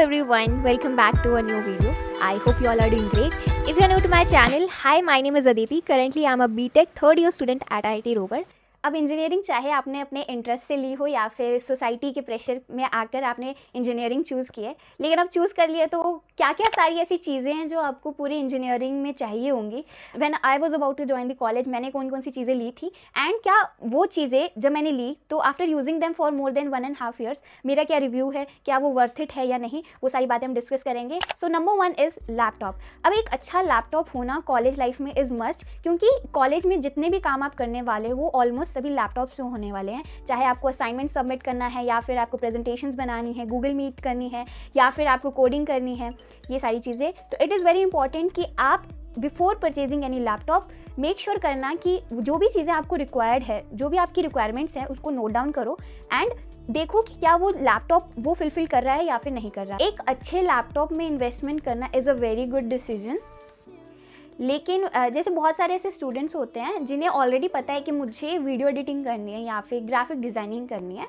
everyone, welcome back to a new video. I hope you all are doing great. If you are new to my channel, hi, my name is Aditi. Currently I am a BTech third year student at IIT Roper. अब engineering चाहे आपने अपने interest से ली हो या फिर society के pressure में आकर आपने इंजीनियरिंग चूज़ की है, लेकिन अब चूज़ कर लिया तो क्या क्या सारी ऐसी चीज़ें हैं जो आपको पूरी इंजीनियरिंग में चाहिए होंगी। When I was about to join the college मैंने कौन कौन सी चीज़ें ली थी एंड क्या वो चीज़ें जब मैंने ली तो after using them for more than 1.5 years मेरा क्या रिव्यू है, क्या वो वर्थ इट है या नहीं, वो सारी बातें हम डिस्कस करेंगे। So number 1 is laptop. अब एक अच्छा लैपटॉप होना कॉलेज लाइफ में इज़ मस्ट, क्योंकि कॉलेज में जितने भी काम आप करने वाले हो ऑलमोस्ट सभी लैपटॉप से होने वाले हैं। चाहे आपको असाइनमेंट सबमिट करना है या फिर आपको प्रेजेंटेशंस बनानी है, गूगल मीट करनी है या फिर आपको कोडिंग करनी है, ये सारी चीज़ें। तो इट इज़ वेरी इंपॉर्टेंट कि आप before purchasing any laptop make sure करना कि जो भी चीज़ें आपको रिक्वायर्ड है, जो भी आपकी रिक्वायरमेंट्स हैं उसको नोट डाउन करो एंड देखो कि क्या वो लैपटॉप वो फुलफिल कर रहा है या फिर नहीं कर रहा है। एक अच्छे लैपटॉप में इन्वेस्टमेंट करना is a very good decision. लेकिन जैसे बहुत सारे ऐसे स्टूडेंट्स होते हैं जिन्हें ऑलरेडी पता है कि मुझे वीडियो एडिटिंग करनी है या फिर ग्राफिक डिज़ाइनिंग करनी है,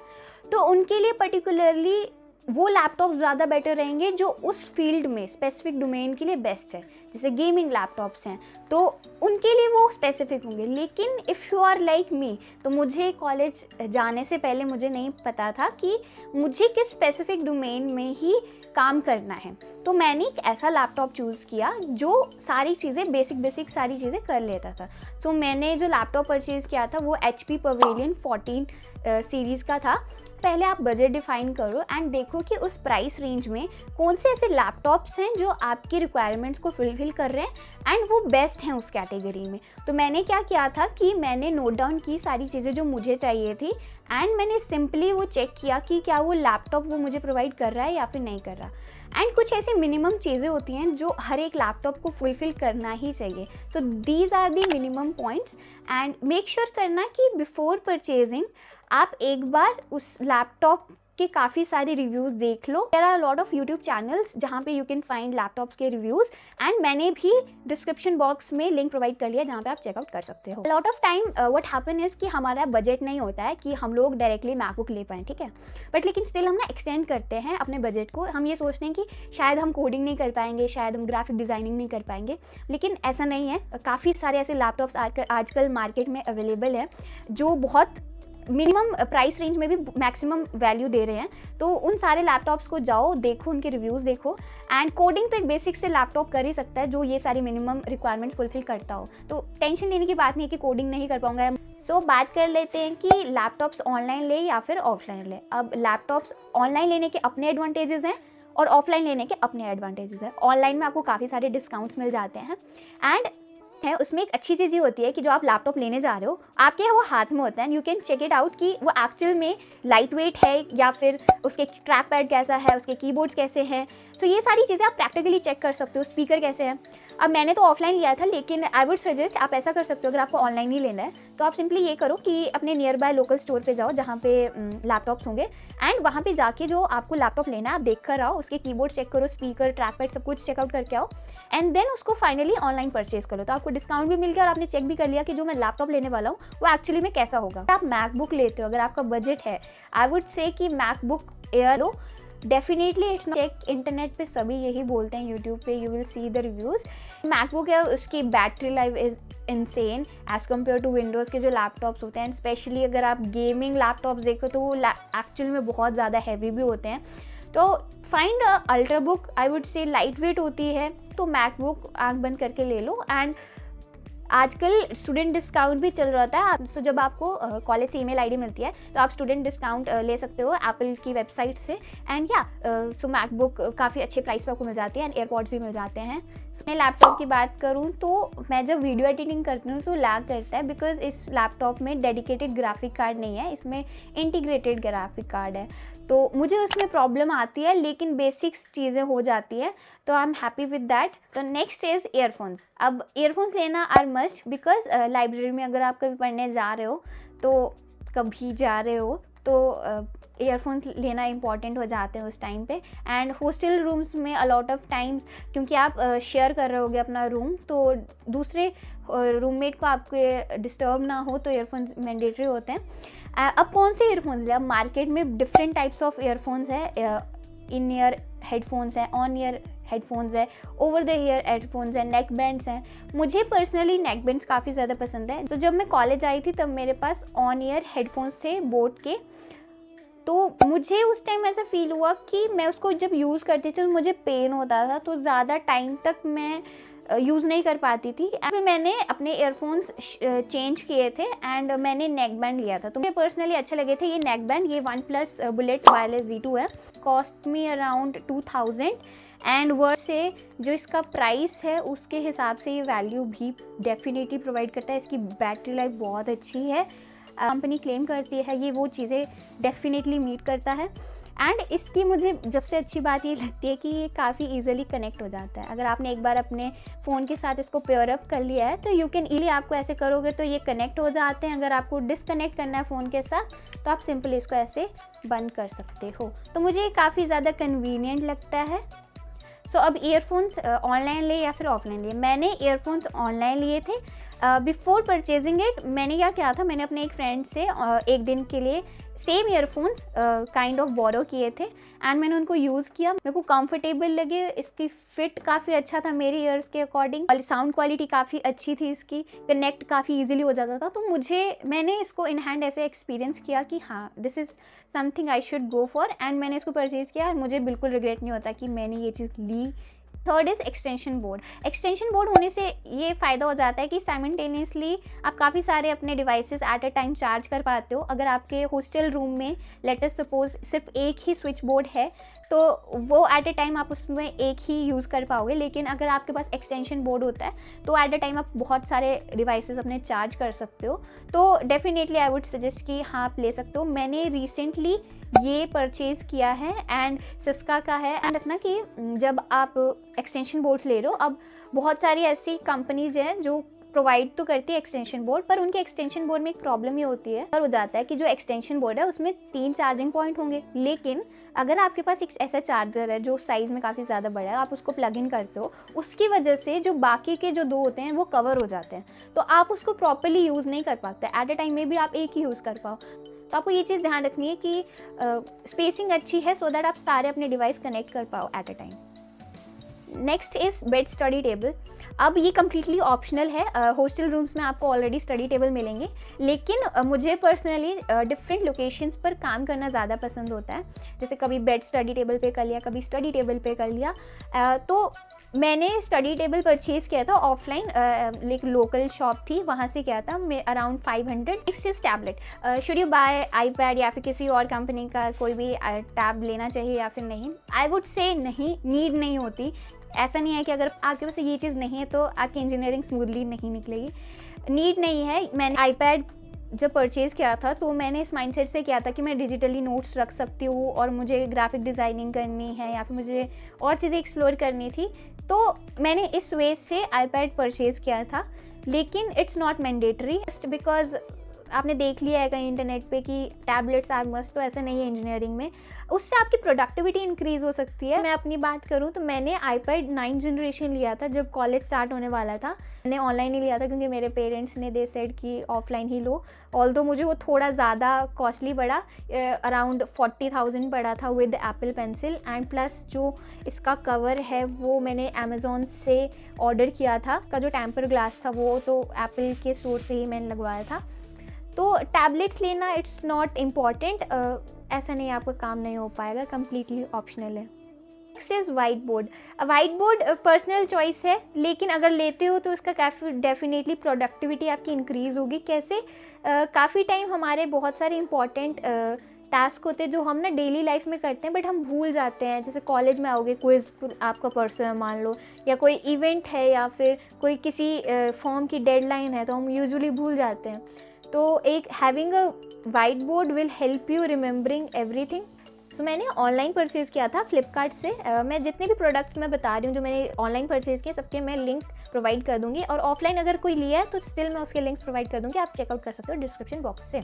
तो उनके लिए पर्टिकुलरली वो लैपटॉप ज़्यादा बेटर रहेंगे जो उस फील्ड में स्पेसिफिक डोमेन के लिए बेस्ट है। जैसे गेमिंग लैपटॉप्स हैं तो उनके लिए वो स्पेसिफिक होंगे। लेकिन if you are like me, तो मुझे कॉलेज जाने से पहले मुझे नहीं पता था कि मुझे किस स्पेसिफिक डोमेन में ही काम करना है, तो मैंने एक ऐसा लैपटॉप चूज़ किया जो सारी चीज़ें बेसिक सारी चीज़ें कर लेता था। सो मैंने जो लैपटॉप परचेज़ किया था वो HP Pavilion 14 सीरीज़ का था। पहले आप बजट डिफाइन करो एंड देखो कि उस प्राइस रेंज में कौन से ऐसे लैपटॉप्स हैं जो आपकी रिक्वायरमेंट्स को फुलफिल कर रहे हैं एंड वो बेस्ट हैं उस कैटेगरी में। तो मैंने क्या किया था कि मैंने नोट डाउन की सारी चीज़ें जो मुझे चाहिए थी एंड मैंने सिंपली वो चेक किया कि क्या वो लैपटॉप वो मुझे प्रोवाइड कर रहा है या फिर नहीं कर रहा। एंड कुछ ऐसी मिनिमम चीज़ें होती हैं जो हर एक लैपटॉप को फुलफिल करना ही चाहिए। So these are the minimum points and make sure करना कि बिफोर परचेजिंग आप एक बार उस लैपटॉप के काफ़ी सारे रिव्यूज़ देख लो। There are lot of YouTube channels जहाँ पे यू कैन फाइंड लैपटॉप्स के रिव्यूज़ एंड मैंने भी डिस्क्रिप्शन बॉक्स में लिंक प्रोवाइड कर लिया जहाँ पे आप चेकआउट कर सकते हो। Lot of time what happen is कि हमारा बजट नहीं होता है कि हम लोग डायरेक्टली मैकबुक ले पाएँ, ठीक है, बट लेकिन स्टिल हम ना एक्सटेंड करते हैं अपने बजट को। हम ये सोचते हैं कि शायद हम कोडिंग नहीं कर पाएंगे, शायद हम ग्राफिक डिज़ाइनिंग नहीं कर पाएंगे, लेकिन ऐसा नहीं है। काफ़ी सारे ऐसे लैपटॉप्स आजकल मार्केट में अवेलेबल हैं जो बहुत मिनिमम प्राइस रेंज में भी मैक्सिमम वैल्यू दे रहे हैं। तो उन सारे लैपटॉप्स को जाओ, देखो, उनके रिव्यूज़ देखो एंड कोडिंग तो एक बेसिक से लैपटॉप कर ही सकता है जो ये सारी मिनिमम रिक्वायरमेंट फुलफिल करता हो। तो टेंशन लेने की बात नहीं है कि कोडिंग नहीं कर पाऊंगा। सो बात कर लेते हैं कि लैपटॉप्स ऑनलाइन ले या फिर ऑफलाइन ले। अब लैपटॉप्स ऑनलाइन लेने के अपने एडवांटेजेस हैं और ऑफलाइन लेने के अपने एडवांटेजेस हैं। ऑनलाइन में आपको काफ़ी सारे डिस्काउंट्स मिल जाते हैं एंड है उसमें एक अच्छी चीज़ ये होती है कि जो आप लैपटॉप लेने जा रहे हो आपके वो हाथ में होता है, you can check it out कि वो एक्चुअल में लाइट वेट है या फिर उसके ट्रैक पैड कैसा है, उसके कीबोर्ड्स कैसे हैं। सो ये सारी चीज़ें आप प्रैक्टिकली चेक कर सकते हो। स्पीकर कैसे हैं। अब मैंने तो ऑफलाइन लिया था, लेकिन आई वुड सजेस्ट आप ऐसा कर सकते हो, अगर आपको ऑनलाइन ही लेना है तो आप सिंपली ये करो कि अपने नियर बाय लोकल स्टोर पे जाओ जहाँ पे लैपटॉप्स होंगे एंड वहाँ पे जाके जो आपको लैपटॉप लेना है आप देख कर आओ, उसके कीबोर्ड चेक करो, स्पीकर, ट्रैक पैड सब कुछ चेकआउट करके आओ एंड देन उसको फाइनली ऑनलाइन परचेज करो। तो आपको डिस्काउंट भी मिल गया और आपने चेक भी कर लिया कि जो मैं लैपटॉप लेने वाला हूँ वो एक्चुअली में कैसा होगा। आप मैकबुक लेते हो, अगर आपका बजट है, आई वुड से कि मैकबुक एयर लो। डेफिनेटली इट्स चेक, इंटरनेट पे सभी यही बोलते हैं, यूट्यूब पे you will see the reviews. MacBook है उसकी battery life is insane as compare to Windows के जो लैपटॉप्स होते हैं। स्पेशली अगर आप गेमिंग लैपटॉप्स देखो तो वो एक्चुअल में बहुत ज़्यादा हैवी भी होते हैं। तो फाइंड अल्ट्राबुक, आई वुड से लाइट वेट होती है, तो मैकबुक आंख बंद करके ले लो। एंड आजकल स्टूडेंट डिस्काउंट भी चल रहा था, सो जब आपको कॉलेज से ईमेल आईडी मिलती है तो आप स्टूडेंट डिस्काउंट ले सकते हो एप्पल की वेबसाइट से एंड या सो मैकबुक काफ़ी अच्छे प्राइस पर आपको मिल जाती है एंड एयरपॉड्स भी मिल जाते हैं। मैं लैपटॉप की बात करूं तो मैं जब वीडियो एडिटिंग करती हूँ तो लैग करता है बिकॉज इस लैपटॉप में डेडिकेटेड ग्राफिक कार्ड नहीं है, इसमें इंटीग्रेटेड ग्राफिक कार्ड है, तो मुझे उसमें प्रॉब्लम आती है, लेकिन बेसिक्स चीज़ें हो जाती हैं, तो I am happy with that. तो नेक्स्ट इज़ ईयरफोन्स। अब ईयरफोन्स लेना आर मस्ट बिकॉज लाइब्रेरी में अगर आप कभी पढ़ने जा रहे हो तो ईयरफोन्स लेना इंपॉर्टेंट हो जाते हैं उस टाइम पे। एंड हॉस्टल रूम्स में अलॉट ऑफ टाइम्स क्योंकि आप शेयर कर रहे होगे अपना रूम, तो दूसरे रूममेट को आपके डिस्टर्ब ना हो तो ईयरफोन्स मैंडेटरी होते हैं। अब कौन से ईयरफोन्स ले? अब मार्केट में डिफरेंट टाइप्स ऑफ ईयरफोन्स है। इन ईयर हेडफोन्स हैं, ऑन ईयर हेडफोन्स है, ओवर द ईयर हेडफोन्स हैं, नेक बैंड्स हैं। मुझे पर्सनली नेक बैंड्स काफ़ी ज़्यादा पसंद है। तो जब मैं कॉलेज आई थी तब मेरे पास ऑन ईयर हेडफोन्स थे बोट के, तो मुझे उस टाइम ऐसा फील हुआ कि मैं उसको जब यूज़ करती थी तो मुझे पेन होता था, तो ज़्यादा टाइम तक मैं यूज़ नहीं कर पाती थी। फिर मैंने अपने ईयरफोन्स चेंज किए थे एंड मैंने नेक बैंड लिया था। तो मुझे पर्सनली अच्छे लगे थे ये नेक बैंड। ये OnePlus बुलेट वायरलेस Z2 है, cost me around 2000 and word से जो इसका प्राइस है उसके हिसाब से ये वैल्यू भी डेफिनेटली प्रोवाइड करता है। इसकी बैटरी लाइफ बहुत अच्छी है, कंपनी क्लेम करती है, ये वो चीज़ें डेफिनेटली मीट करता है। एंड इसकी मुझे जब से अच्छी बात ये लगती है कि ये काफ़ी ईजिली कनेक्ट हो जाता है। अगर आपने एक बार अपने फ़ोन के साथ इसको पेयर अप कर लिया है तो यू कैन ईली, आपको ऐसे करोगे तो ये कनेक्ट हो जाते हैं। अगर आपको डिसकनेक्ट करना है फ़ोन के साथ तो आप सिंपली इसको ऐसे बंद कर सकते हो। तो मुझे ये काफ़ी ज़्यादा कन्वीनियंट लगता है। सो अब ईयरफोन्स ऑनलाइन लिए या फिर ऑफलाइन लिए? मैंने ईयरफोन्स ऑनलाइन लिए थे। बिफोर परचेजिंग इट मैंने क्या किया था, मैंने अपने एक फ्रेंड से एक दिन के लिए सेम ईयरफोन्स काइंड ऑफ बोरो किए थे एंड मैंने उनको यूज़ किया। मेरे को कंफर्टेबल लगे, इसकी फिट काफ़ी अच्छा था मेरे ईयर्स के अकॉर्डिंग, और साउंड क्वालिटी काफ़ी अच्छी थी, इसकी कनेक्ट काफ़ी इजीली हो जाता था। तो मैंने इसको इन हैंड ऐसे एक्सपीरियंस किया कि हाँ this is something I should go for, and मैंने इसको परचेज़ किया और मुझे बिल्कुल रिग्रेट नहीं होता कि मैंने ये चीज़ ली। Third is extension board. Extension board होने से ये फ़ायदा हो जाता है कि साइमल्टेनियसली आप काफ़ी सारे अपने devices at a time charge कर पाते हो। अगर आपके हॉस्टल रूम में लेट अस सपोज सिर्फ एक ही स्विच बोर्ड है तो वो एट अ टाइम आप उसमें एक ही यूज़ कर पाओगे, लेकिन अगर आपके पास एक्सटेंशन बोर्ड होता है तो एट अ टाइम आप बहुत सारे डिवाइसेस अपने चार्ज कर सकते हो। तो डेफिनेटली आई वुड सजेस्ट कि हाँ आप ले सकते हो। मैंने रिसेंटली ये परचेज़ किया है एंड सिस्का का है। एंड रखना कि जब आप एक्सटेंशन बोर्ड्स ले रहे हो, अब बहुत सारी ऐसी कंपनीज हैं जो प्रोवाइड तो करती है एक्सटेंशन बोर्ड, पर उनके एक्सटेंशन बोर्ड में एक प्रॉब्लम ये होती है, पर हो जाता है कि जो एक्सटेंशन बोर्ड है उसमें 3 चार्जिंग पॉइंट होंगे, लेकिन अगर आपके पास एक ऐसा चार्जर है जो साइज़ में काफ़ी ज़्यादा बड़ा है, आप उसको प्लग इन करते हो, उसकी वजह से जो बाकी के जो 2 होते हैं वो कवर हो जाते हैं, तो आप उसको प्रॉपरली यूज़ नहीं कर पाते। एट अ टाइम में भी आप एक ही यूज़ कर पाओ। तो आपको ये चीज़ ध्यान रखनी है कि स्पेसिंग अच्छी है सो दैट आप सारे अपने डिवाइस कनेक्ट कर पाओ at a time. Next is bed study table. अब ये कम्प्लीटली ऑप्शनल है। हॉस्टल रूम्स में आपको ऑलरेडी स्टडी टेबल मिलेंगे, लेकिन मुझे पर्सनली डिफरेंट लोकेशंस पर काम करना ज़्यादा पसंद होता है। जैसे कभी बेड स्टडी टेबल पे कर लिया, कभी स्टडी टेबल पे कर लिया। तो मैंने स्टडी टेबल परचेज़ किया था ऑफलाइन, एक लोकल शॉप थी, वहाँ से किया था मैं around 500। Next is tablet. Should you buy iPad या फिर किसी और कंपनी का कोई भी टैब लेना चाहिए या फिर नहीं? आई वुड से नहीं, नीड नहीं होती। ऐसा नहीं है कि अगर आपके पास ये चीज़ नहीं है तो आपकी इंजीनियरिंग स्मूथली नहीं निकलेगी, नीड नहीं है। मैंने आईपैड जब परचेज़ किया था तो मैंने इस माइंडसेट से किया था कि मैं डिजिटली नोट्स रख सकती हूँ और मुझे ग्राफिक डिज़ाइनिंग करनी है या फिर मुझे और चीज़ें एक्सप्लोर करनी थी, तो मैंने इस वे से आईपैड परचेज़ किया था। लेकिन it's not mandatory, just because आपने देख लिया है कहीं इंटरनेट पे कि टैबलेट्स आर मस्ट, तो ऐसा नहीं है इंजीनियरिंग में। उससे आपकी प्रोडक्टिविटी इंक्रीज़ हो सकती है। मैं अपनी बात करूँ तो मैंने आईपैड 9th जनरेशन लिया था जब कॉलेज स्टार्ट होने वाला था। मैंने ऑनलाइन ही लिया था क्योंकि मेरे पेरेंट्स ने दे सेड कि ऑफलाइन ही लो। ऑल्दो मुझे वो थोड़ा ज़्यादा कॉस्टली पड़ा, अराउंड 40,000 पड़ा था with Apple pencil, and plus जो इसका कवर है वो मैंने अमेज़ॉन से ऑर्डर किया था। का जो टेम्पर ग्लास था वो तो एप्पल के स्टोर से ही मैंने लगवाया था। तो टैबलेट्स लेना इट्स नॉट इम्पॉर्टेंट, ऐसा नहीं आपका काम नहीं हो पाएगा, कम्प्लीटली ऑप्शनल है। Next is white board. White board personal choice है, लेकिन अगर लेते हो तो इसका काफ़ी डेफिनेटली प्रोडक्टिविटी आपकी इंक्रीज़ होगी। कैसे? काफ़ी टाइम हमारे बहुत सारे इंपॉर्टेंट टास्क होते हैं जो हम ना डेली लाइफ में करते हैं बट हम भूल जाते हैं। जैसे कॉलेज में आओगे, क्विज़ आपका परसों है मान लो, या कोई इवेंट है या फिर कोई किसी फॉर्म की डेडलाइन है, तो हम यूजुअली भूल जाते हैं। तो एक having a white board will help you remembering everything. तो मैंने ऑनलाइन परचेज़ किया था फ्लिपकार्ट से। मैं जितने भी प्रोडक्ट्स मैं बता रही हूँ जो मैंने ऑनलाइन परचेज़ किए, सबके मैं लिंक प्रोवाइड कर दूँगी, और ऑफलाइन अगर कोई लिया है तो स्टिल मैं उसके लिंक्स प्रोवाइड कर दूँगी, आप चेकआउट कर सकते हो डिस्क्रिप्शन बॉक्स से।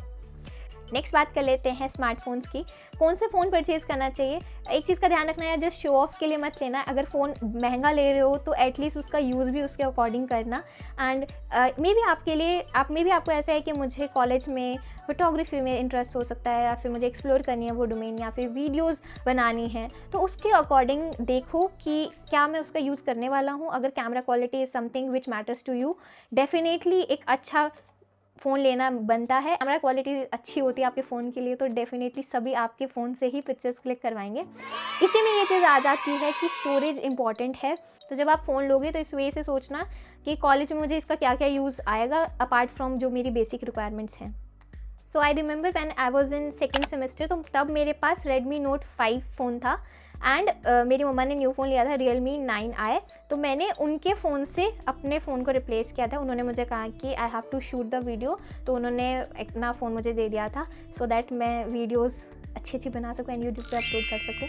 नेक्स्ट बात कर लेते हैं स्मार्टफोन्स की। कौन से फ़ोन परचेज़ करना चाहिए। एक चीज़ का ध्यान रखना है, जस्ट शो ऑफ के लिए मत लेना। अगर फ़ोन महंगा ले रहे हो तो एटलीस्ट उसका यूज़ भी उसके अकॉर्डिंग करना। एंड मे बी आपके लिए आपको ऐसा है कि मुझे कॉलेज में फोटोग्राफी में इंटरेस्ट हो सकता है, या फिर मुझे एक्सप्लोर करनी है वो डोमेन, या फिर वीडियोस बनानी है, तो उसके अकॉर्डिंग देखो कि क्या मैं उसका यूज़ करने वाला हूँ। अगर camera quality is something which matters to you, definitely एक अच्छा फ़ोन लेना बनता है। कैमरा क्वालिटी अच्छी होती है आपके फ़ोन के लिए तो डेफिनेटली सभी आपके फ़ोन से ही पिक्चर्स क्लिक करवाएंगे। इसी में ये चीज़ आ जाती है कि स्टोरेज इंपॉर्टेंट है। तो जब आप फ़ोन लोगे तो इस वे से सोचना कि कॉलेज में मुझे इसका क्या क्या यूज़ आएगा अपार्ट फ्रॉम जो मेरी बेसिक रिक्वायरमेंट्स हैं। So I remember when I was in second semester, तो तब मेरे पास Redmi Note 5 फ़ोन था एंड मेरी मम्मा ने न्यू फ़ोन लिया था Realme 9i। तो मैंने उनके फ़ोन से अपने फ़ोन को रिप्लेस किया था। उन्होंने मुझे कहा कि I have to shoot the video, तो उन्होंने अपना फ़ोन मुझे दे दिया था सो दैट मैं वीडियोज़ अच्छी अच्छी बना सकूँ एंड यूट्यूब पर अपलोड कर सकूँ।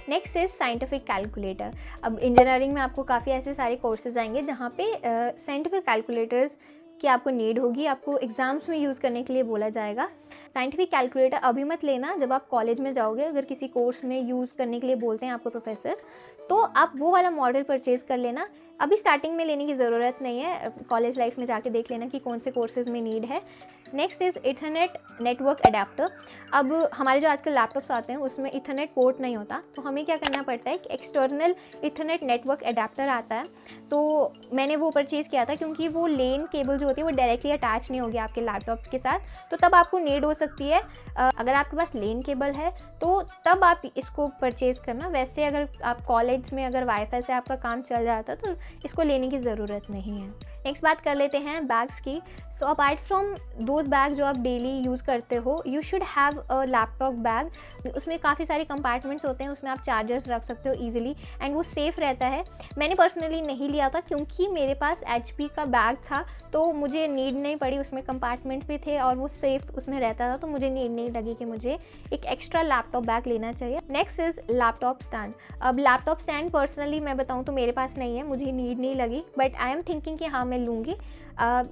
Next is scientific calculator. अब इंजीनियरिंग में आपको काफ़ी ऐसे सारे कोर्सेज आएंगे जहाँ पे साइंटिफिक कैलकुलेटर्स की आपको नीड होगी, आपको एग्ज़ाम्स में यूज़ करने के लिए बोला जाएगा। साइंटिफिक कैलकुलेटर अभी मत लेना, जब आप कॉलेज में जाओगे अगर किसी कोर्स में यूज़ करने के लिए बोलते हैं आपको प्रोफेसर, तो आप वो वाला मॉडल परचेज़ कर लेना। अभी स्टार्टिंग में लेने की ज़रूरत नहीं है, कॉलेज लाइफ में जाके देख लेना कि कौन से कोर्सेज़ में नीड है। Next is Ethernet network adapter. अब हमारे जो आजकल लैपटॉप्स आते हैं उसमें इथरनेट पोर्ट नहीं होता, तो हमें क्या करना पड़ता है कि एक्सटर्नल इथरनेट नेटवर्क अडेप्टर आता है। तो मैंने वो परचेज़ किया था क्योंकि वो लेन केबल जो होती है वो डायरेक्टली अटैच नहीं होगी आपके लैपटॉप के साथ, तो तब आपको नीड हो सकती है। अगर आपके पास लेन केबल है तो तब आप इसको परचेज़ करना। वैसे अगर आप कॉलेज में अगर वाईफाई से आपका काम चल जाता है तो इसको लेने की ज़रूरत नहीं है। नेक्स्ट बात कर लेते हैं बैग्स की। So apart from those bag जो आप डेली यूज़ करते हो, you should have a laptop bag. उसमें काफ़ी सारे कंपार्टमेंट्स होते हैं, उसमें आप चार्जर्स रख सकते हो ईजिली एंड वो सेफ़ रहता है। मैंने पर्सनली नहीं लिया था क्योंकि मेरे पास HP का बैग था, तो मुझे नीड नहीं पड़ी, उसमें कंपार्टमेंट भी थे और वो सेफ़ उसमें रहता था, तो मुझे नीड नहीं लगी कि मुझे एक एक्स्ट्रा लैपटॉप बैग लेना चाहिए। Next is laptop stand. अब लैपटॉप स्टैंड पर्सनली मैं बताऊँ तो मेरे पास नहीं है, मुझे नीड नहीं लगी, बट आई एम थिंकिंग कि हाँ मैं लूँगी।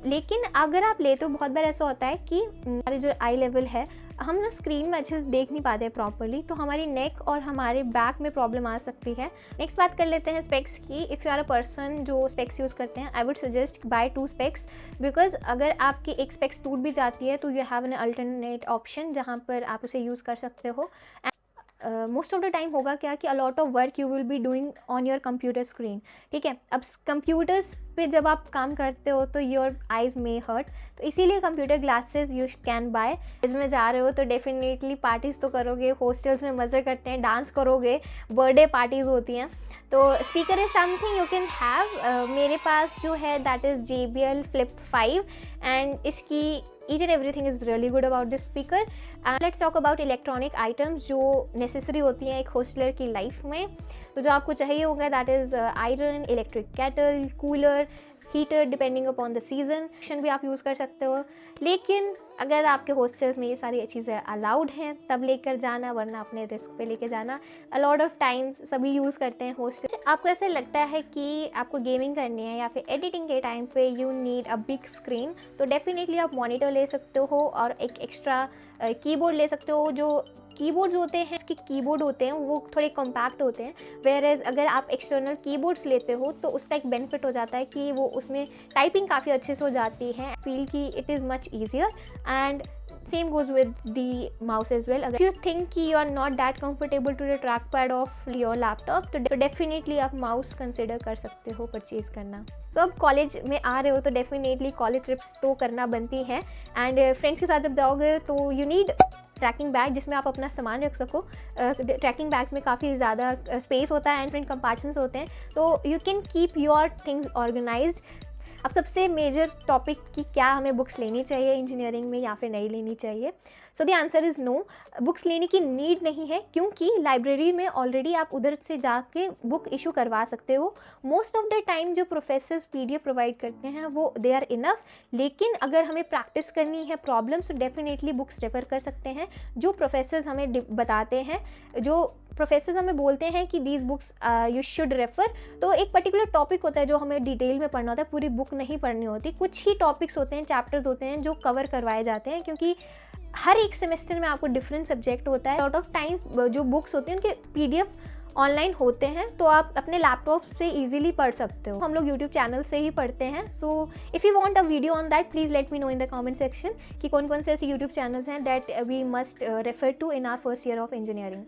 लेकिन अगर आप ले तो बहुत बार ऐसा होता है कि हमारे जो आई लेवल है हम ना स्क्रीन में अच्छे से देख नहीं पाते हैं प्रॉपर्ली, तो हमारी नेक और हमारे बैक में प्रॉब्लम आ सकती है। नेक्स्ट बात कर लेते हैं स्पेक्स की। If you are a person जो स्पेक्स यूज़ करते हैं, I would suggest buy 2 specs, because अगर आपकी एक स्पेक्स टूट भी जाती है तो you have an alternate option जहाँ पर आप उसे यूज़ कर सकते हो। मोस्ट ऑफ द टाइम होगा क्या कि a lot of work you will be doing on your computer screen, ठीक है। अब कंप्यूटर्स पे जब आप काम करते हो तो योर आइज़ मे हर्ट, तो इसीलिए computer glasses you can buy. इसमें जा रहे हो तो डेफिनेटली पार्टीज़ तो करोगे, हॉस्टल्स में मज़े करते हैं, डांस करोगे, बर्थडे पार्टीज़ होती हैं, तो speaker is something you can have. मेरे पास जो है that is JBL Flip 5 and इसकी each and everything is really good about this speaker. And let's talk about electronic items जो नेसेसरी होती हैं एक हॉस्टलर की लाइफ में। तो जो आपको चाहिए होगा that is iron, electric kettle, cooler, heater depending upon the season भी आप यूज़ कर सकते हो। लेकिन अगर आपके हॉस्टल्स में ये सारी चीज़ें अलाउड हैं तब लेकर जाना, वरना अपने रिस्क पे लेके जाना। अलॉट ऑफ टाइम्स सभी यूज़ करते हैं हॉस्टल। आपको ऐसे लगता है कि आपको गेमिंग करनी है या फिर एडिटिंग के टाइम पे you need a big screen, तो डेफिनेटली आप मॉनिटर ले सकते हो और एक एक्स्ट्रा कीबोर्ड ले सकते हो। जो कीबोर्ड्स होते हैं उसके कीबोर्ड होते हैं वो थोड़े कॉम्पैक्ट होते हैं, वेयर एज अगर आप एक्सटर्नल कीबोर्ड्स लेते हो तो उसका एक बेनिफिट हो जाता है कि वो उसमें टाइपिंग काफ़ी अच्छे से हो जाती है, फील की it is much easier and same goes with the mouse as well. If you think you are not that comfortable to the trackpad of your laptop, तो definitely आप mouse consider कर सकते हो परचेज करना। तो अब college में आ रहे हो तो डेफिनेटली कॉलेज ट्रिप्स तो करना बनती हैं एंड फ्रेंड्स के साथ जब जाओगे तो यू नीड ट्रैकिंग बैग जिसमें आप अपना सामान रख सको। ट्रैकिंग बैग्स में काफ़ी ज़्यादा स्पेस होता है एंड फ्रेंड कंपार्टमेंट्स होते हैं, तो you can keep your things organised. अब सबसे मेजर टॉपिक कि क्या हमें बुक्स लेनी चाहिए इंजीनियरिंग में या फिर नहीं लेनी चाहिए। So the answer is no, books लेने की नीड नहीं है क्योंकि लाइब्रेरी में ऑलरेडी आप उधर से जाके बुक इशू करवा सकते हो। मोस्ट ऑफ द टाइम जो प्रोफेसर्स PDF प्रोवाइड करते हैं वो दे आर इनफ, लेकिन अगर हमें प्रैक्टिस करनी है प्रॉब्लम्स तो डेफिनेटली बुक्स रेफ़र कर सकते हैं। जो प्रोफेसर्स हमें बताते हैं, जो प्रोफेसर्स हमें बोलते हैं कि these books you should refer, तो एक पर्टिकुलर टॉपिक होता है जो हमें डिटेल में पढ़ना होता है, पूरी बुक नहीं पढ़नी होती। कुछ ही टॉपिक्स होते हैं, चैप्टर्स होते हैं जो कवर करवाए जाते हैं, क्योंकि हर एक सेमेस्टर में आपको डिफरेंट सब्जेक्ट होता है। लॉट ऑफ टाइम्स जो बुक्स होते हैं उनके PDF ऑनलाइन होते हैं, तो आप अपने लैपटॉप से इजीली पढ़ सकते हो। हम लोग यूट्यूब चैनल से ही पढ़ते हैं। So if you want a video on that, please let me know in the comment section कि कौन कौन से ऐसे यूट्यूब चैनल्स हैं that we must refer to in our first year of engineering.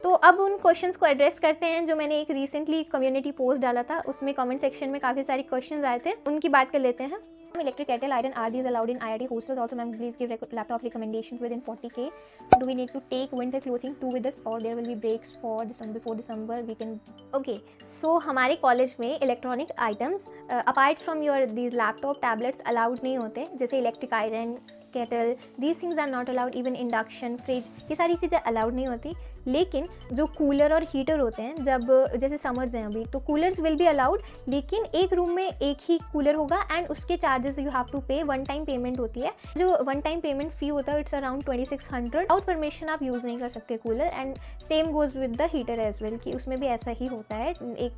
तो अब उन क्वेश्चंस को एड्रेस करते हैं जो मैंने एक रिसेंटली कम्युनिटी पोस्ट डाला था, उसमें कमेंट सेक्शन में काफ़ी सारे क्वेश्चंस आए थे, उनकी बात कर लेते हैं। Electric kettle, iron, are these allowed in IIT hostels? Also, ma'am, please give laptop recommendations within 40K. Do we need to take winter clothing too with us, or there will be breaks for December, before December we can? Okay, so हमारे college में electronic items apart from your these laptop tablets allowed नहीं होते, जैसे electric iron, kettle, these things are not allowed. Even induction, fridge, ये सारी चीज़ें allowed नहीं होती। लेकिन जो कूलर और हीटर होते हैं, जब जैसे समर्स हैं अभी, तो कूलर्स विल बी अलाउड, लेकिन एक रूम में एक ही कूलर होगा एंड उसके charges you have to pay. One time payment होती है, जो वन टाइम पेमेंट फ़ी होता है इट्स अराउंड 2600। विदाउट परमिशन आप यूज़ नहीं कर सकते cooler. And same goes with the heater as well, कि उसमें भी ऐसा ही होता है, एक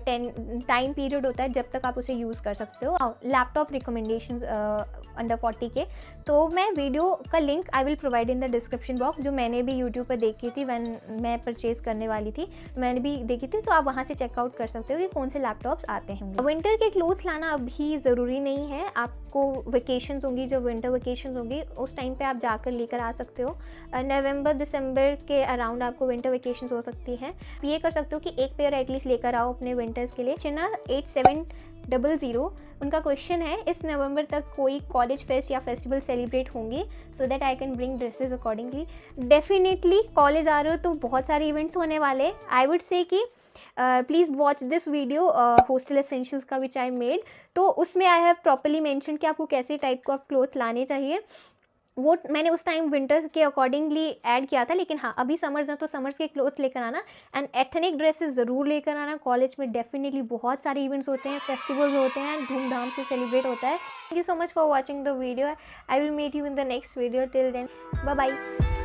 10 टाइम पीरियड होता है जब तक आप उसे यूज़ कर सकते हो। लैपटॉप रिकमेंडेशन अंडर 40K, तो मैं वीडियो का link I will provide in the description box, जो मैंने भी यूट्यूब पर देखी थी व्हेन मैं परचेज़ करने वाली थी, मैंने भी देखी थी, तो आप वहाँ से चेकआउट कर सकते हो कि कौन से लैपटॉप्स आते हैं। विंटर के क्लोथ्स लाना अभी ज़रूरी नहीं है, आपको वेकेशंस होंगी, जब विंटर वेकेशंस होंगी उस टाइम पे आप जाकर लेकर आ सकते हो। नवंबर दिसंबर के अराउंड आपको विंटर वेकेशंस हो सकती हैं। ये कर सकते हो कि एक पेयर एटलीस्ट लेकर आओ अपने विंटर्स के लिए। चिना 8700 उनका क्वेश्चन है, इस नवंबर तक कोई कॉलेज फेस्ट या फेस्टिवल सेलिब्रेट होंगे so that I can bring dresses accordingly. Definitely college आ रहे हो तो बहुत सारे इवेंट्स होने वाले। आई वुड से कि please watch this video hostel essentials का विच आई मेड, तो उसमें आई हैव प्रॉपरली मेंशन कि आपको कैसे टाइप को ऑफ क्लोथ्स लाने चाहिए। वो मैंने उस टाइम विंटर्स के अकॉर्डिंगली ऐड किया था, लेकिन हाँ अभी समर्स हैं तो समर्स के क्लोथ लेकर आना एंड एथनिक ड्रेसेस ज़रूर लेकर आना। कॉलेज में डेफिनेटली बहुत सारे इवेंट्स होते हैं, फेस्टिवल्स होते हैं, धूमधाम से सेलिब्रेट होता है। Thank you so much for watching the video. I will meet you in the next video. Till then bye bye.